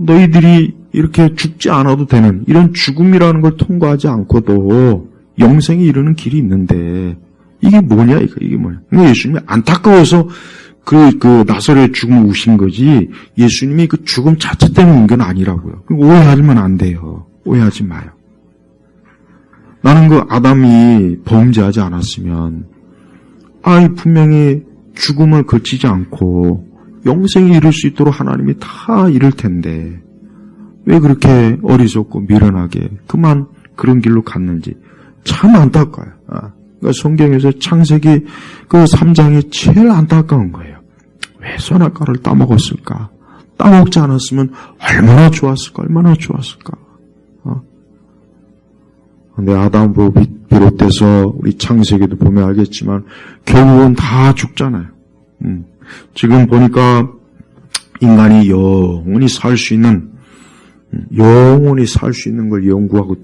너희들이 이렇게 죽지 않아도 되는 이런 죽음이라는 걸 통과하지 않고도 영생에 이르는 길이 있는데 이게 뭐냐? 이게 뭐냐? 그러니까 예수님이 안타까워서 그 나사렛 죽음을 우신 거지 예수님이 그 죽음 자체 때문에 온 건 아니라고요. 오해하면 안 돼요. 오해하지 마요. 나는 그 아담이 범죄하지 않았으면 분명히 죽음을 거치지 않고 영생에 이를 수 있도록 하나님이 다 이룰 텐데 왜 그렇게 어리석고 미련하게 그만 그런 길로 갔는지 참 안타까워요. 그러니까 성경에서 창세기 그 3장이 제일 안타까운 거예요. 왜 선악과를 따먹었을까? 따먹지 않았으면 얼마나 좋았을까? 근데 아담으로 비롯돼서 우리 창세기도 보면 알겠지만 결국은 다 죽잖아요. 지금 보니까 인간이 영원히 살 수 있는 걸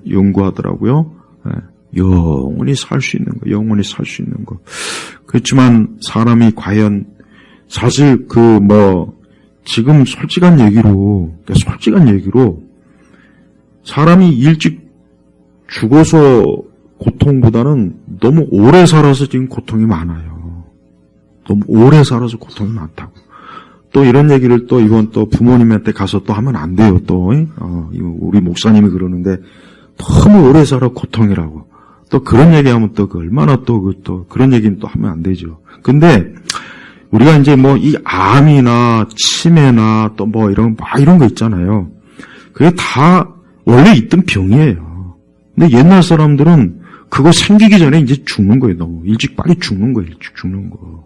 연구하더라고요. 영원히 살 수 있는 거. 그렇지만 사람이 과연 사실 지금 솔직한 얘기로 사람이 일찍 죽어서 고통보다는 너무 오래 살아서 지금 고통이 많아요. 너무 오래 살아서 고통이 많다고. 또 이런 얘기를 또 이건 또 부모님한테 가서 또 하면 안 돼요. 또 우리 목사님이 그러는데 너무 오래 살아 고통이라고. 또 그런 얘기하면 또 얼마나 또 그런 얘기는 또 하면 안 되죠. 근데 우리가 이제 뭐 이 암이나 치매나 또 뭐 이런 거 있잖아요. 그게 다 원래 있던 병이에요. 근데 옛날 사람들은 그거 생기기 전에 이제 죽는 거예요. 너무 일찍 빨리 죽는 거예요. 일찍 죽는 거.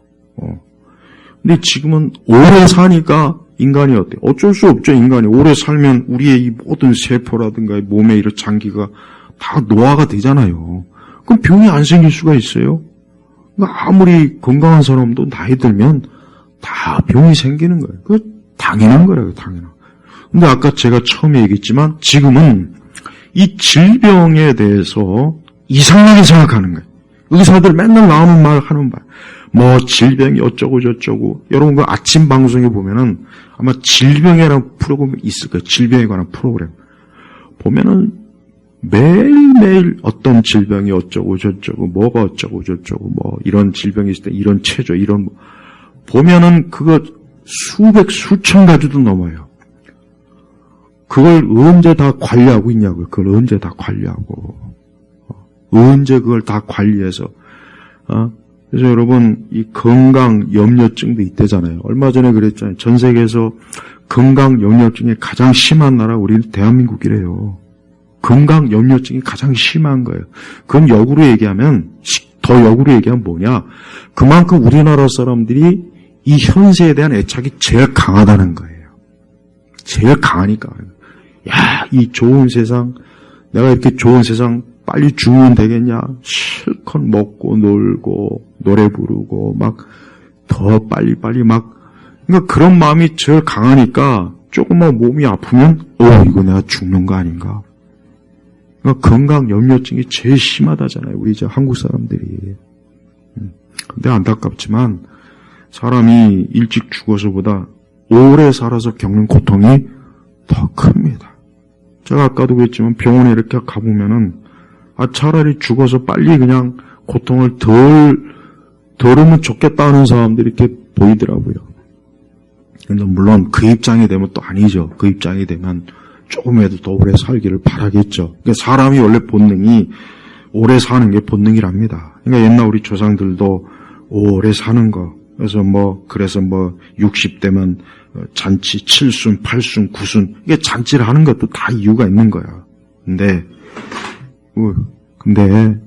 근데 지금은 오래 사니까 인간이 어때요? 어쩔 수 없죠. 인간이 오래 살면 우리의 이 모든 세포라든가 몸의 이런 장기가 다 노화가 되잖아요. 그럼 병이 안 생길 수가 있어요? 그러니까 아무리 건강한 사람도 나이 들면 다 병이 생기는 거예요. 그거 당연한 거라고요. 당연한. 근데 아까 제가 처음에 얘기했지만 지금은 이 질병에 대해서 이상하게 생각하는 거예요. 의사들 맨날 나오는 말 하는 말. 뭐 질병이 어쩌고 저쩌고. 여러분 그 아침 방송에 보면은 아마 질병이라는 프로그램이 있을 거예요. 질병에 관한 프로그램. 보면은 매일매일 어떤 질병이 어쩌고 저쩌고 뭐가 어쩌고 저쩌고 뭐 이런 질병이 있을 때 이런 체조 이런 뭐. 보면은 그거 수천 가지도 넘어요. 그걸 언제 다 관리하고 있냐고요. 그걸 언제 다 관리하고. 언제 그걸 다 관리해서. 그래서 여러분, 이 건강 염려증도 있대잖아요. 얼마 전에 그랬잖아요. 전 세계에서 건강 염려증이 가장 심한 나라 우리는 대한민국이래요. 건강 염려증이 가장 심한 거예요. 그럼 역으로 얘기하면 뭐냐? 그만큼 우리나라 사람들이 이 현세에 대한 애착이 제일 강하다는 거예요. 제일 강하니까. 야, 이 좋은 세상, 내가 이렇게 좋은 세상 빨리 죽으면 되겠냐? 실컷 먹고 놀고 노래 부르고 막 더 빨리 막 그러니까 그런 마음이 제일 강하니까 조금만 몸이 아프면 이거 내가 죽는 거 아닌가? 그러니까 건강 염려증이 제일 심하다잖아요. 우리 이제 한국 사람들이. 근데 안타깝지만 사람이 일찍 죽어서보다 오래 살아서 겪는 고통이 더 큽니다. 제가 아까도 그랬지만 병원에 이렇게 가보면은 차라리 죽어서 빨리 그냥 고통을 덜으면 좋겠다 하는 사람들이 이렇게 보이더라고요. 근데 물론 그 입장이 되면 또 아니죠. 그 입장이 되면 조금이라도 더 오래 살기를 바라겠죠. 그러니까 사람이 원래 본능이 오래 사는 게 본능이랍니다. 그러니까 옛날 우리 조상들도 오래 사는 거. 그래서 60대면 잔치 7순, 8순, 9순 이게 잔치를 하는 것도 다 이유가 있는 거야. 근데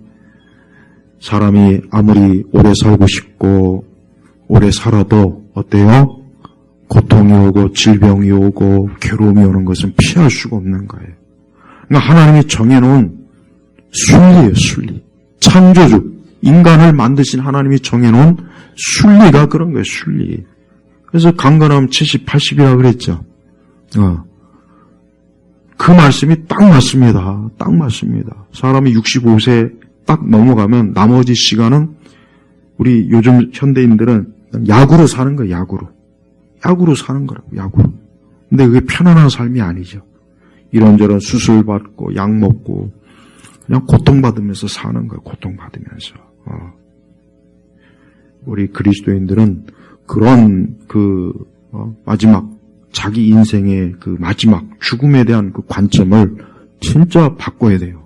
사람이 아무리 오래 살고 싶고 오래 살아도 어때요? 고통이 오고 질병이 오고 괴로움이 오는 것은 피할 수가 없는 거예요. 그러니까 하나님이 정해놓은 순리예요. 순리. 창조주 인간을 만드신 하나님이 정해놓은 순리가 그런 거예요. 순리. 그래서 강건하면 70, 80이라고 그랬죠. 그 말씀이 딱 맞습니다. 딱 맞습니다. 사람이 65세 딱 넘어가면 나머지 시간은 우리 요즘 현대인들은 약으로 사는 거예요. 약으로 사는 거라고. 약으로. 근데 그게 편안한 삶이 아니죠. 이런저런 수술 받고 약 먹고 그냥 고통받으면서 사는 거예요. 고통받으면서. 우리 그리스도인들은 그런 마지막 자기 인생의 그 마지막 죽음에 대한 그 관점을 진짜 바꿔야 돼요.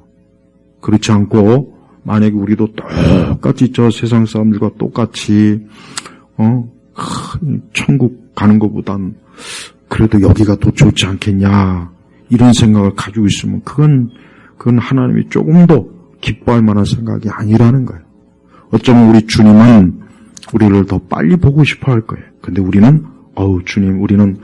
그렇지 않고 만약에 우리도 똑같이 저 세상 사람들과 똑같이 천국 가는 것보단 그래도 여기가 더 좋지 않겠냐 이런 생각을 가지고 있으면 그건 하나님이 조금 더 기뻐할 만한 생각이 아니라는 거예요. 어쩌면 우리 주님은 우리를 더 빨리 보고 싶어 할 거예요. 근데 우리는 주님 우리는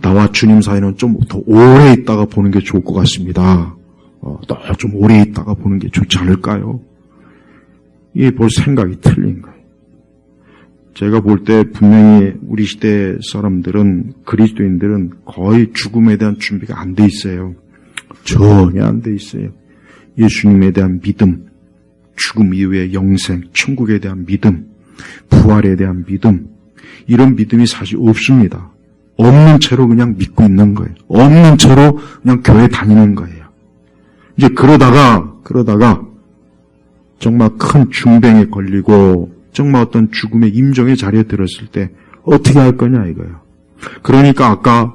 나와 주님 사이는 좀 더 오래 있다가 보는 게 좋을 것 같습니다. 더 좀 오래 있다가 보는 게 좋지 않을까요? 이게 볼 생각이 틀린 거예요. 제가 볼 때 분명히 우리 시대 사람들은 그리스도인들은 거의 죽음에 대한 준비가 안 돼 있어요. 전혀 안 돼 있어요. 예수님에 대한 믿음, 죽음 이후의 영생, 천국에 대한 믿음, 부활에 대한 믿음 이런 믿음이 사실 없습니다. 없는 채로 그냥 믿고 있는 거예요. 없는 채로 그냥 교회 다니는 거예요. 이제 그러다가 정말 큰 중병에 걸리고 정말 어떤 죽음의 임종의 자리에 들었을 때 어떻게 할 거냐 이거예요. 그러니까 아까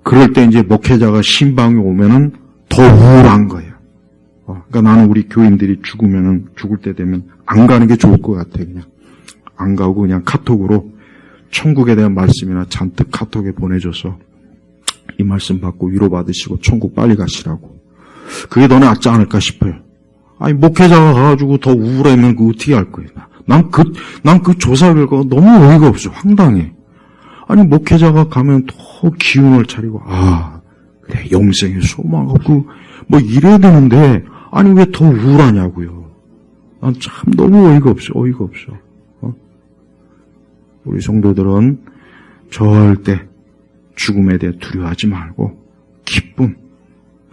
그럴 때 이제 목회자가 신방이 오면은 더 우울한 거예요. 그러니까 나는 우리 교인들이 죽을 때 되면 안 가는 게 좋을 것 같아. 그냥 안 가고 그냥 카톡으로 천국에 대한 말씀이나 잔뜩 카톡에 보내줘서 이 말씀 받고 위로받으시고 천국 빨리 가시라고. 그게 더 낫지 않을까 싶어요. 아니 목회자가 가가지고 더 우울하면 그거 어떻게 할 거예요? 난 그 조사 결과가 너무 어이가 없어. 황당해. 아니 목회자가 가면 더 기운을 차리고 그래 영생의 소망하고 뭐 이래야 되는데 아니 왜 더 우울하냐고요. 난 참 너무 어이가 없어. 우리 성도들은 절대 죽음에 대해 두려워하지 말고 기쁨,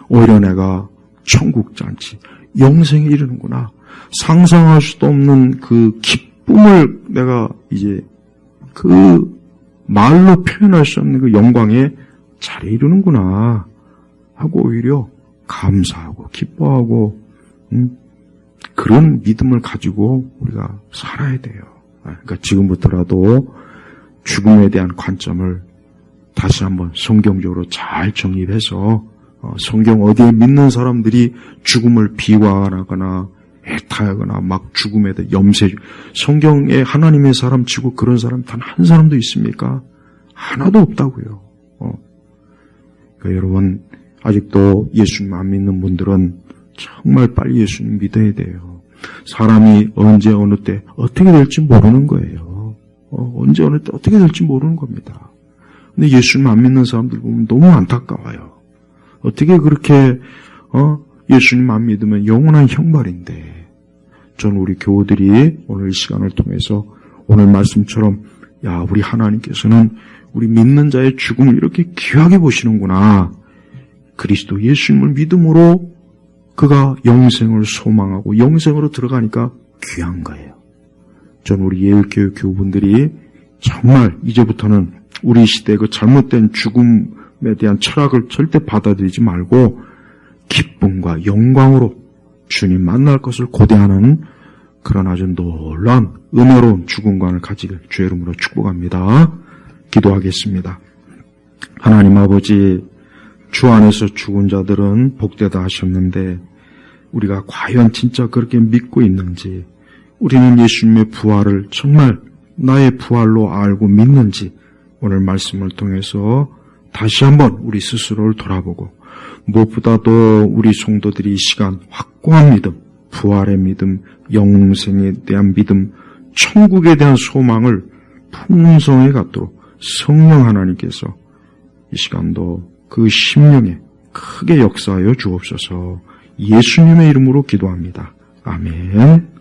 오히려 내가 천국 잔치, 영생에 이르는구나. 상상할 수도 없는 그 기쁨을 내가 이제 그 말로 표현할 수 없는 그 영광에 자리에 이르는구나 하고 오히려 감사하고 기뻐하고 그런 믿음을 가지고 우리가 살아야 돼요. 그러니까 지금부터라도 죽음에 대한 관점을 다시 한번 성경적으로 잘 정립해서 성경 어디에 믿는 사람들이 죽음을 비관하거나 애타하거나 막 죽음에 대해 성경에 하나님의 사람 치고 그런 사람 단 한 사람도 있습니까? 하나도 없다고요. 그러니까 여러분 아직도 예수님 안 믿는 분들은 정말 빨리 예수님 믿어야 돼요. 사람이 언제 어느 때 어떻게 될지 모르는 거예요. 언제 어느 때 어떻게 될지 모르는 겁니다. 근데 예수님 안 믿는 사람들 보면 너무 안타까워요. 어떻게 그렇게 예수님 안 믿으면 영원한 형벌인데. 저는 우리 교우들이 오늘 이 시간을 통해서 오늘 말씀처럼 우리 하나님께서는 우리 믿는 자의 죽음을 이렇게 귀하게 보시는구나. 그리스도 예수님을 믿음으로 그가 영생을 소망하고 영생으로 들어가니까 귀한 거예요. 저는 우리 예일교회 교우분들이 정말 이제부터는 우리 시대의 그 잘못된 죽음에 대한 철학을 절대 받아들이지 말고 기쁨과 영광으로 주님 만날 것을 고대하는 그런 아주 놀라운 은혜로운 죽음관을 가지길 주의 이름으로 축복합니다. 기도하겠습니다. 하나님 아버지, 주 안에서 죽은 자들은 복되다 하셨는데 우리가 과연 진짜 그렇게 믿고 있는지, 우리는 예수님의 부활을 정말 나의 부활로 알고 믿는지 오늘 말씀을 통해서 다시 한번 우리 스스로를 돌아보고, 무엇보다도 우리 성도들이 이 시간 확고한 믿음, 부활의 믿음, 영생에 대한 믿음, 천국에 대한 소망을 풍성히 갖도록 성령 하나님께서 이 시간도 그 심령에 크게 역사하여 주옵소서. 예수님의 이름으로 기도합니다. 아멘.